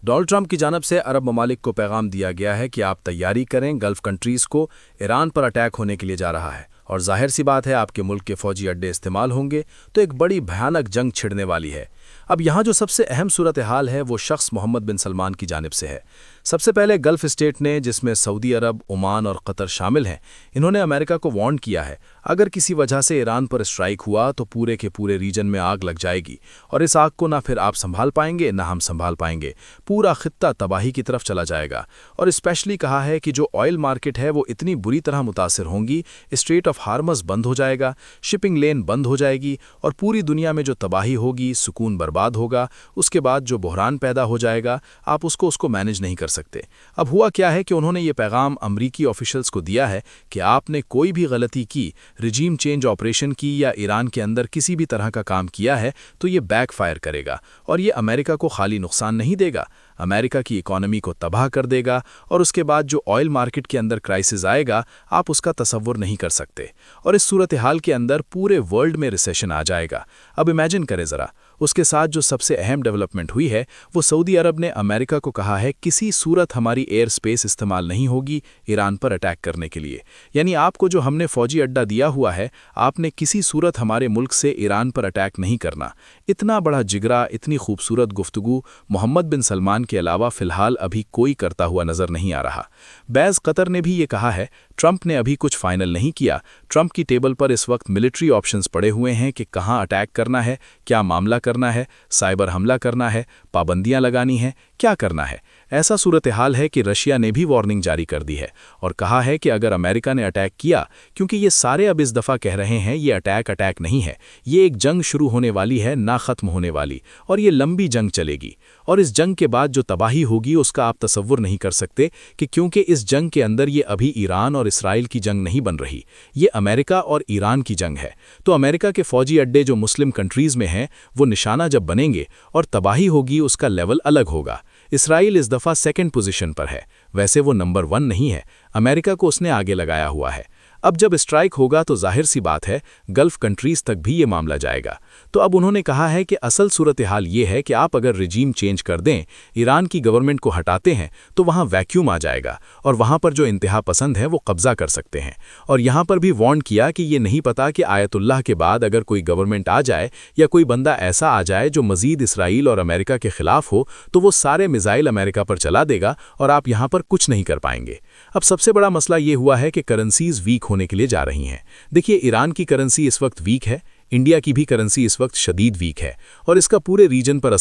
Donald Trump की जानब से अरब ममालिक को पैगाम दिया गया है कि आप तैयारी करें, गल्फ कंट्रीज़ को ईरान पर अटैक होने के लिए जा रहा है और जाहिर सी बात है आपके मुल्क के फौजी अड्डे इस्तेमाल होंगे तो एक बड़ी भयानक जंग छिड़ने वाली है। अब यहाँ जो सबसे अहम सूरत हाल है वो शख्स मोहम्मद बिन सलमान की जानिब से है। सबसे पहले गल्फ स्टेट ने, जिसमें सऊदी अरब, ओमान और कतर शामिल हैं, इन्होंने अमेरिका को वार्न किया है अगर किसी वजह से ईरान पर स्ट्राइक हुआ तो पूरे के पूरे रीजन में आग लग जाएगी और इस आग को ना फिर आप संभाल पाएंगे ना हम संभाल पाएंगे, पूरा खित्ता तबाही की तरफ चला जाएगा। और स्पेशली कहा है कि जो ऑयल मार्केट है वो इतनी बुरी तरह मुतासिर होंगी, स्ट्रेट ऑफ हार्मस बंद हो जाएगा, शिपिंग लेन बंद हो जाएगी और पूरी दुनिया में जो तबाही होगी, सुकून बर्बाद होगा, उसके बाद जो बहरान पैदा हो जाएगा आप उसको मैनेज नहीं कर सकते। अब हुआ क्या है कि उन्होंने ये पैगाम अमरीकी ऑफिशियल्स को दिया है कि आपने कोई भी गलती की, रिजीम चेंज ऑपरेशन की या ईरान के अंदर किसी भी तरह का काम किया है तो ये बैकफायर करेगा और ये अमेरिका को खाली नुकसान नहीं देगा, अमेरिका की इकोनॉमी को तबाह कर देगा और उसके बाद जो ऑयल मार्केट के अंदर क्राइसिस आएगा आप उसका तसव्वुर नहीं कर सकते और इस सूरत हाल के अंदर पूरे वर्ल्ड में रिसेशन आ जाएगा। अब इमेजिन करें ज़रा, उसके साथ जो सबसे अहम डेवलपमेंट हुई है वो सऊदी अरब ने अमेरिका को कहा है किसी सूरत हमारी एयर स्पेस इस्तेमाल नहीं होगी ईरान पर अटैक करने के लिए, यानी आपको जो हमने फौजी अड्डा दिया हुआ है आपने किसी सूरत हमारे मुल्क से ईरान पर अटैक नहीं करना। इतना बड़ा जिगरा, इतनी खूबसूरत गुफ्तगू मोहम्मद बिन सलमान के अलावा फ़िलहाल अभी कोई करता हुआ नज़र नहीं आ रहा। बैज़ कतर ने भी ये कहा है ट्रंप ने अभी कुछ फाइनल नहीं किया, ट्रंप की टेबल पर इस वक्त मिलिट्री ऑप्शंस पड़े हुए हैं कि कहाँ अटैक करना है, क्या मामला करना है, साइबर हमला करना है, पाबंदियां लगानी है, क्या करना है। ऐसा सूरत हाल है कि रशिया ने भी वार्निंग जारी कर दी है और कहा है कि अगर अमेरिका ने अटैक किया, क्योंकि ये सारे अब इस दफ़ा कह रहे हैं ये अटैक नहीं है, ये एक जंग शुरू होने वाली है, ना ख़त्म होने वाली, और ये लंबी जंग चलेगी और इस जंग के बाद जो तबाही होगी उसका आप तसव्वुर नहीं कर सकते कि क्योंकि इस जंग के अंदर ये अभी ईरान और इसराइल की जंग नहीं बन रही, ये अमेरिका और ईरान की जंग है। तो अमेरिका के फौजी अड्डे जो मुस्लिम कंट्रीज़ में हैं वो निशाना जब बनेंगे और तबाही होगी उसका लेवल अलग होगा। इसराइल इस दफ़ा सेकंड पोजीशन पर है, वैसे वो नंबर 1 नहीं है, अमेरिका को उसने आगे लगाया हुआ है। अब जब स्ट्राइक होगा तो जाहिर सी बात है गल्फ कंट्रीज़ तक भी ये मामला जाएगा। तो अब उन्होंने कहा है कि असल सूरत हाल ये है कि आप अगर रिजीम चेंज कर दें, ईरान की गवर्नमेंट को हटाते हैं तो वहाँ वैक्यूम आ जाएगा और वहाँ पर जो इंतहा पसंद है वो कब्ज़ा कर सकते हैं। और यहाँ पर भी वार्न किया कि ये नहीं पता कि आयतुल्लाह के बाद अगर कोई गवर्नमेंट आ जाए या कोई बंदा ऐसा आ जाए जो मज़ीद इसराइल और अमेरिका के ख़िलाफ़ हो तो वो सारे मिसाइल अमेरिका पर चला देगा और आप यहाँ पर कुछ नहीं कर पाएंगे। अब सबसे बड़ा मसला ये हुआ है कि करेंसीज़ वीक होने के लिए जा रही हैं। देखिए, ईरान की करेंसी इस वक्त वीक है, इंडिया की भी करेंसी इस वक्त शदीद वीक है और इसका पूरे रीजन पर असर